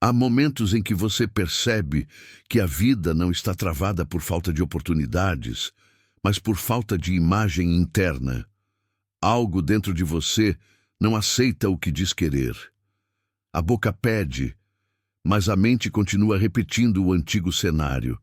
Há momentos em que você percebe que a vida não está travada por falta de oportunidades, mas por falta de imagem interna. Algo dentro de você não aceita o que diz querer. A boca pede, mas a mente continua repetindo o antigo cenário.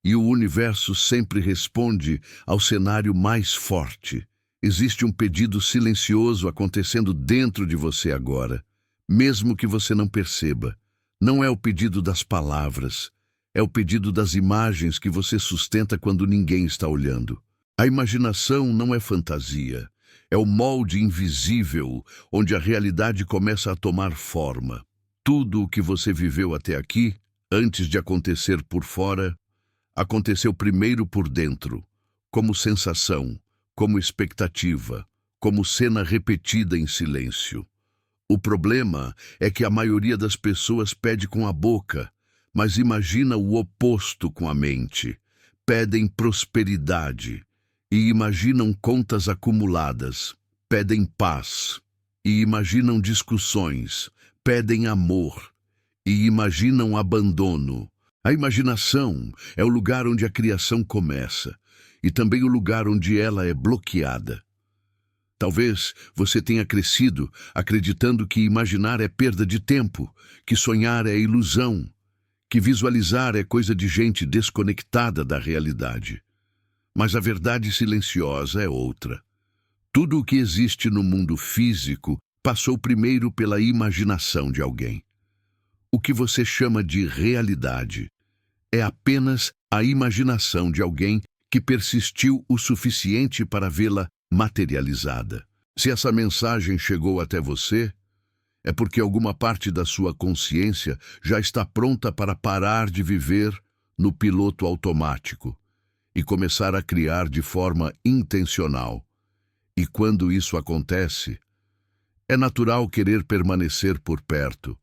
E o universo sempre responde ao cenário mais forte. Existe um pedido silencioso acontecendo dentro de você agora, mesmo que você não perceba. Não é o pedido das palavras, é o pedido das imagens que você sustenta quando ninguém está olhando. A imaginação não é fantasia, é o molde invisível onde a realidade começa a tomar forma. Tudo o que você viveu até aqui, antes de acontecer por fora, aconteceu primeiro por dentro, como sensação, como expectativa, como cena repetida em silêncio. O problema é que a maioria das pessoas pede com a boca, mas imagina o oposto com a mente. Pedem prosperidade e imaginam contas acumuladas. Pedem paz e imaginam discussões. Pedem amor e imaginam abandono. A imaginação é o lugar onde a criação começa e também o lugar onde ela é bloqueada. Talvez você tenha crescido acreditando que imaginar é perda de tempo, que sonhar é ilusão, que visualizar é coisa de gente desconectada da realidade. Mas a verdade silenciosa é outra. Tudo o que existe no mundo físico passou primeiro pela imaginação de alguém. O que você chama de realidade é apenas a imaginação de alguém que persistiu o suficiente para vê-la materializada. Se essa mensagem chegou até você, é porque alguma parte da sua consciência já está pronta para parar de viver no piloto automático e começar a criar de forma intencional. E quando isso acontece, é natural querer permanecer por perto,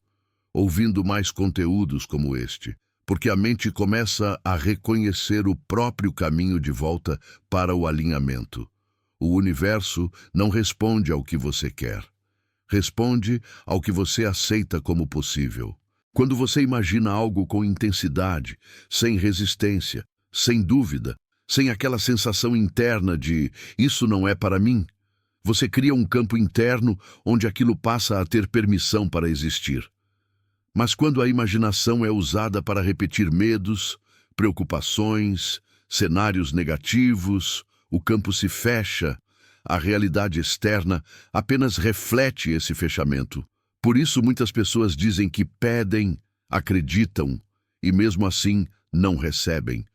ouvindo mais conteúdos como este, porque a mente começa a reconhecer o próprio caminho de volta para o alinhamento. O universo não responde ao que você quer. Responde ao que você aceita como possível. Quando você imagina algo com intensidade, sem resistência, sem dúvida, sem aquela sensação interna de "isso não é para mim", você cria um campo interno onde aquilo passa a ter permissão para existir. Mas quando a imaginação é usada para repetir medos, preocupações, cenários negativos, o campo se fecha, a realidade externa apenas reflete esse fechamento. Por isso muitas pessoas dizem que pedem, acreditam e mesmo assim não recebem.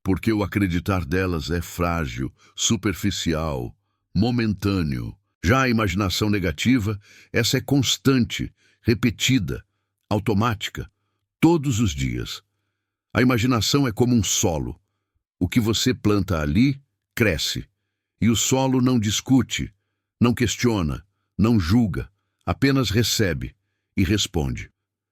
Porque o acreditar delas é frágil, superficial, momentâneo. Já a imaginação negativa, essa é constante, repetida, automática, todos os dias. A imaginação é como um solo. O que você planta ali, cresce. E o solo não discute, não questiona, não julga, apenas recebe e responde.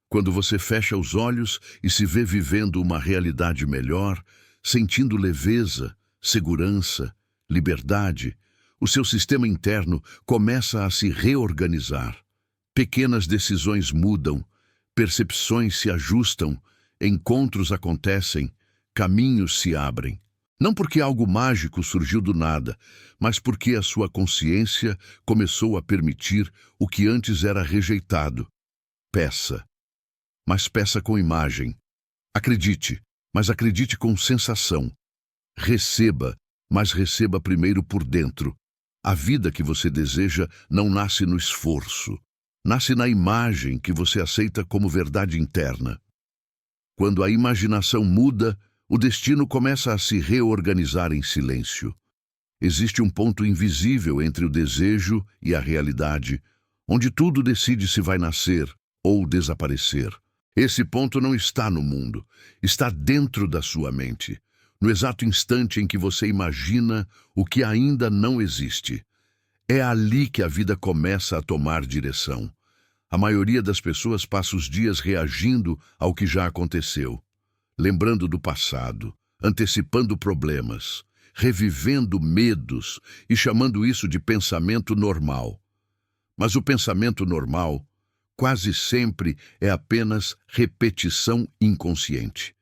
Quando você fecha os olhos e se vê vivendo uma realidade melhor, sentindo leveza, segurança, liberdade, o seu sistema interno começa a se reorganizar. Pequenas decisões mudam, percepções se ajustam, encontros acontecem, caminhos se abrem. Não porque algo mágico surgiu do nada, mas porque a sua consciência começou a permitir o que antes era rejeitado. Peça, mas peça com imagem. Acredite, mas acredite com sensação. Receba, mas receba primeiro por dentro. A vida que você deseja não nasce no esforço. Nasce na imagem que você aceita como verdade interna. Quando a imaginação muda, o destino começa a se reorganizar em silêncio. Existe um ponto invisível entre o desejo e a realidade, onde tudo decide se vai nascer ou desaparecer. Esse ponto não está no mundo, está dentro da sua mente, no exato instante em que você imagina o que ainda não existe. É ali que a vida começa a tomar direção. A maioria das pessoas passa os dias reagindo ao que já aconteceu, lembrando do passado, antecipando problemas, revivendo medos e chamando isso de pensamento normal. Mas o pensamento normal, quase sempre é apenas repetição inconsciente.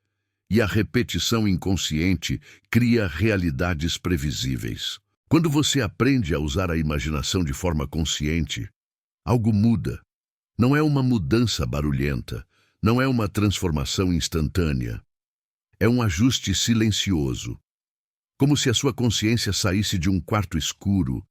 E a repetição inconsciente cria realidades previsíveis. Quando você aprende a usar a imaginação de forma consciente, algo muda. Não é uma mudança barulhenta, não é uma transformação instantânea. É um ajuste silencioso, como se a sua consciência saísse de um quarto escuro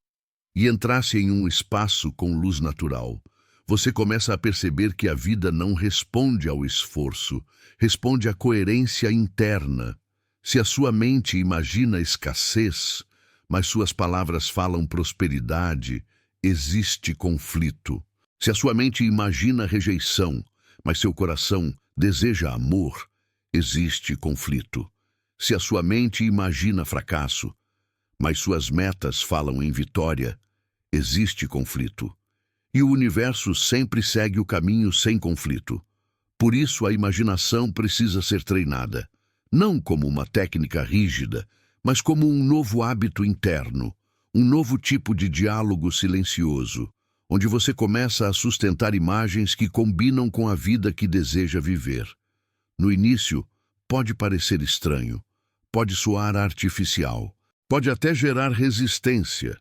e entrasse em um espaço com luz natural. Você começa a perceber que a vida não responde ao esforço, responde à coerência interna. Se a sua mente imagina escassez, mas suas palavras falam prosperidade, existe conflito. Se a sua mente imagina rejeição, mas seu coração deseja amor, existe conflito. Se a sua mente imagina fracasso, mas suas metas falam em vitória, existe conflito. E o universo sempre segue o caminho sem conflito. Por isso a imaginação precisa ser treinada, não como uma técnica rígida, mas como um novo hábito interno, um novo tipo de diálogo silencioso, onde você começa a sustentar imagens que combinam com a vida que deseja viver. No início, pode parecer estranho, pode soar artificial, pode até gerar resistência,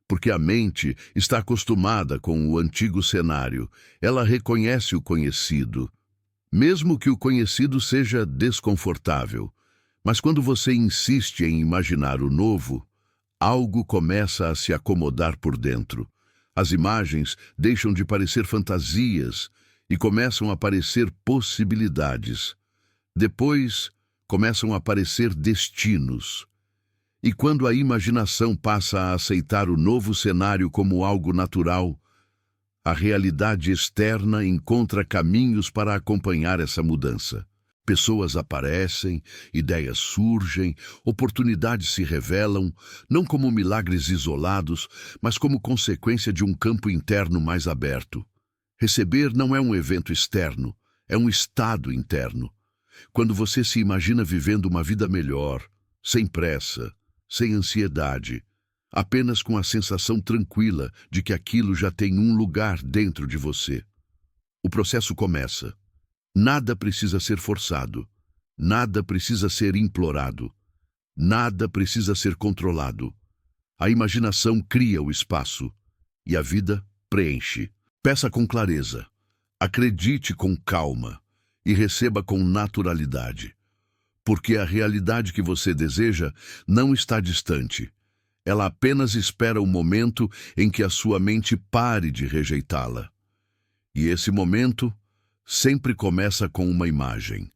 porque a mente está acostumada com o antigo cenário, ela reconhece o conhecido, mesmo que o conhecido seja desconfortável. Mas quando você insiste em imaginar o novo, algo começa a se acomodar por dentro. As imagens deixam de parecer fantasias e começam a parecer possibilidades. Depois, começam a aparecer destinos. E quando a imaginação passa a aceitar o novo cenário como algo natural, a realidade externa encontra caminhos para acompanhar essa mudança. Pessoas aparecem, ideias surgem, oportunidades se revelam, não como milagres isolados, mas como consequência de um campo interno mais aberto. Receber não é um evento externo, é um estado interno. Quando você se imagina vivendo uma vida melhor, sem pressa, sem ansiedade, apenas com a sensação tranquila de que aquilo já tem um lugar dentro de você. O processo começa. Nada precisa ser forçado, nada precisa ser implorado, nada precisa ser controlado. A imaginação cria o espaço e a vida preenche. Peça com clareza, acredite com calma e receba com naturalidade. Porque a realidade que você deseja não está distante. Ela apenas espera o momento em que a sua mente pare de rejeitá-la. E esse momento sempre começa com uma imagem.